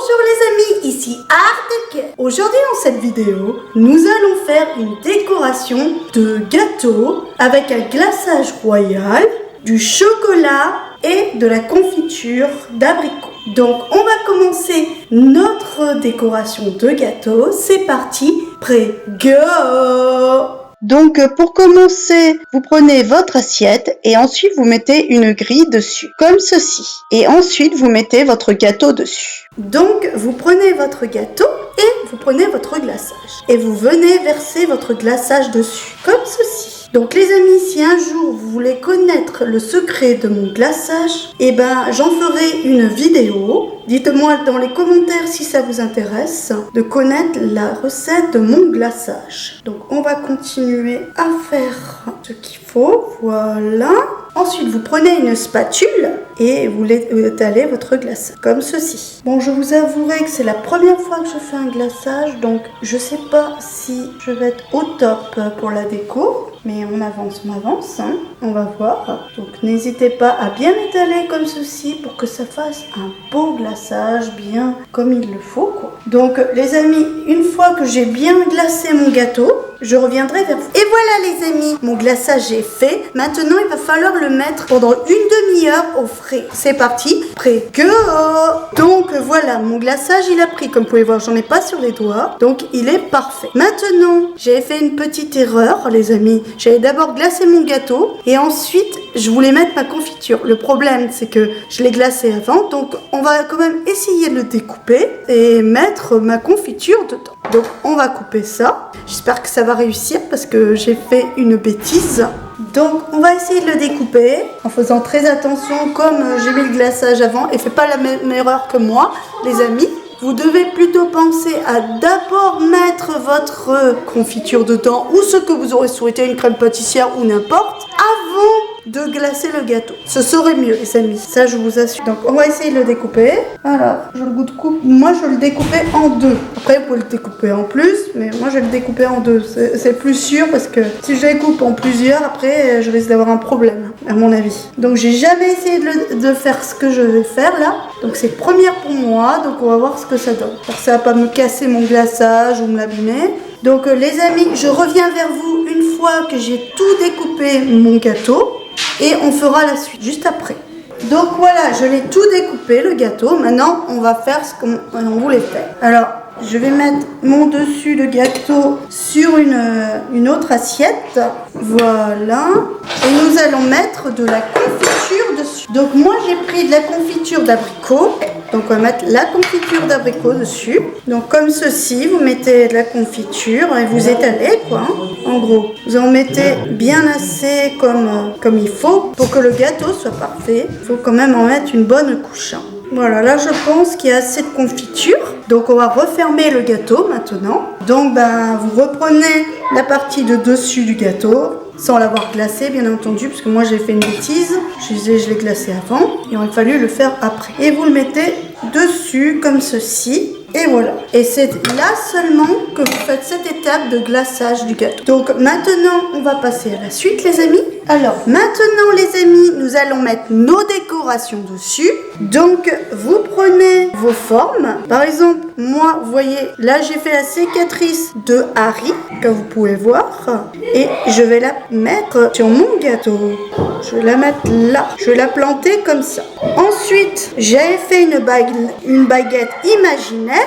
Bonjour les amis, ici Art. Aujourd'hui dans cette vidéo, nous allons faire une décoration de gâteau avec un glaçage royal, du chocolat et de la confiture d'abricot. Donc on va commencer notre décoration de gâteau. C'est parti, prêt, go! Donc pour commencer, vous prenez votre assiette et ensuite vous mettez une grille dessus, comme ceci. Et ensuite vous mettez votre gâteau dessus. Donc vous prenez votre gâteau et vous prenez votre glaçage. Et vous venez verser votre glaçage dessus, comme ceci. Donc les amis, si un jour vous voulez connaître le secret de mon glaçage, j'en ferai une vidéo. Dites-moi dans les commentaires si ça vous intéresse de connaître la recette de mon glaçage. Donc on va continuer à faire ce qu'il faut, voilà. Ensuite vous prenez une spatule et vous étalez votre glaçage, comme ceci. Bon, je vous avouerai que c'est la première fois que je fais un glaçage, donc je sais pas si je vais être au top pour la déco. Mais on avance, hein. On va voir. Donc n'hésitez pas à bien étaler comme ceci pour que ça fasse un beau glaçage, bien comme il le faut, quoi. Donc les amis, une fois que j'ai bien glacé mon gâteau, je reviendrai vers vous. Et voilà les amis, mon glaçage est fait. Maintenant il va falloir le mettre pendant une demi-heure au frais. C'est parti, prêt, go! Donc voilà, mon glaçage il a pris, comme vous pouvez voir, j'en ai pas sur les doigts. Donc il est parfait. Maintenant, j'ai fait une petite erreur les amis. J'avais d'abord glacé mon gâteau et ensuite je voulais mettre ma confiture. Le problème c'est que je l'ai glacé avant, donc on va quand même essayer de le découper et mettre ma confiture dedans. Donc on va couper ça. J'espère que ça va réussir parce que j'ai fait une bêtise. Donc on va essayer de le découper en faisant très attention comme j'ai mis le glaçage avant. Et faites pas la même erreur que moi les amis. Vous devez plutôt penser à d'abord mettre votre confiture dedans ou ce que vous aurez souhaité, une crème pâtissière ou n'importe, avant de glacer le gâteau. Ce serait mieux les amis, ça je vous assure. Donc on va essayer de le découper. Alors, moi je le découpais en deux. Après vous pouvez le découper en plus, mais moi je vais le découper en deux. C'est plus sûr parce que si je découpe en plusieurs, après je risque d'avoir un problème, à mon avis. Donc j'ai jamais essayé de faire ce que je vais faire là. Donc c'est première pour moi, donc on va voir ce que ça donne. Alors, ça va pas me casser mon glaçage ou me l'abîmer. Donc les amis, je reviens vers vous une fois que j'ai tout découpé mon gâteau. Et on fera la suite juste après. Donc voilà, je l'ai tout découpé le gâteau. Maintenant, on va faire ce qu'on voulait faire. Alors, je vais mettre mon dessus de gâteau sur une autre assiette. Voilà. Et nous allons mettre de la confiture dessus. Donc moi, j'ai pris de la confiture d'abricot. Donc on va mettre la confiture d'abricot dessus. Donc comme ceci, vous mettez de la confiture et vous étalez quoi. En gros, vous en mettez bien assez comme il faut pour que le gâteau soit parfait. Il faut quand même en mettre une bonne couche. Voilà, là je pense qu'il y a assez de confiture. Donc on va refermer le gâteau maintenant. Donc vous reprenez la partie de dessus du gâteau. Sans l'avoir glacé bien entendu, parce que moi j'ai fait une bêtise. Je l'ai glacé avant, il aurait fallu le faire après. Et vous le mettez dessus comme ceci. Et voilà. Et c'est là seulement que vous faites cette étape de glaçage du gâteau. Donc maintenant, on va passer à la suite les amis. Alors maintenant les amis, nous allons mettre nos décorations dessus. Donc vous prenez vos formes. Par exemple, moi, vous voyez, là j'ai fait la cicatrice de Harry, comme vous pouvez voir. Et je vais la mettre sur mon gâteau. Je vais la mettre là. Je vais la planter comme ça. Ensuite, j'avais fait une baguette imaginaire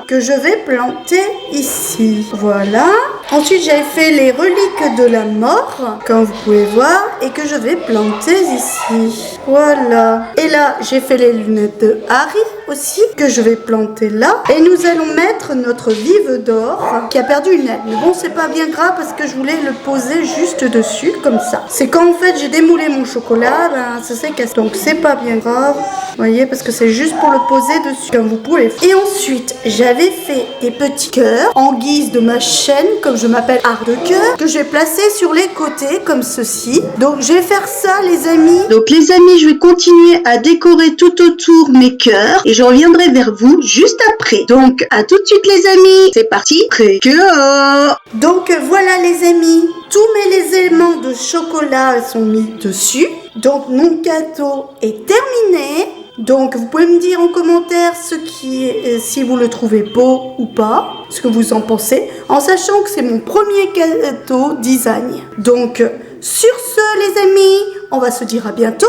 que je vais planter ici. Voilà. Ensuite, j'avais fait les reliques de la mort, comme vous pouvez voir, et que je vais planter ici. Voilà. Et là, j'ai fait les lunettes de Harry aussi, que je vais planter là. Et nous allons mettre notre vive d'or, qui a perdu une aile. Mais bon, c'est pas bien grave parce que je voulais le poser juste dessus, comme ça. C'est quand en fait j'ai démoulé mon chocolat, ça s'est cassé. Donc c'est pas bien grave, vous voyez, parce que c'est juste pour le poser dessus, comme vous pouvez. Et ensuite, j'avais fait des petits cœurs en guise de ma chaîne, comme je m'appelle Art de Cœur, que j'ai placé sur les côtés, comme ceci. Donc je vais faire ça, les amis. Donc les amis, je vais continuer à décorer tout autour mes cœurs et je reviendrai vers vous juste après. Donc à tout de suite les amis, c'est parti, prêt, go! Donc voilà les amis, tous mes éléments de chocolat sont mis dessus. Donc mon gâteau est terminé. Donc vous pouvez me dire en commentaire si vous le trouvez beau ou pas, ce que vous en pensez, en sachant que c'est mon premier gâteau design. Donc sur ce les amis, on va se dire à bientôt.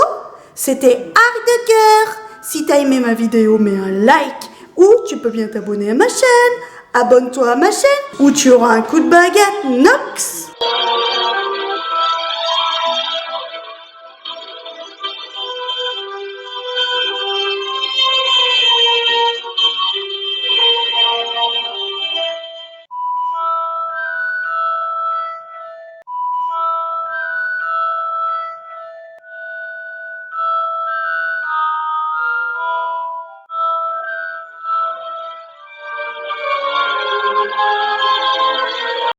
C'était Art de Cœur. Si t'as aimé ma vidéo, mets un like ou tu peux bien t'abonner à ma chaîne. Abonne-toi à ma chaîne ou tu auras un coup de baguette Nox.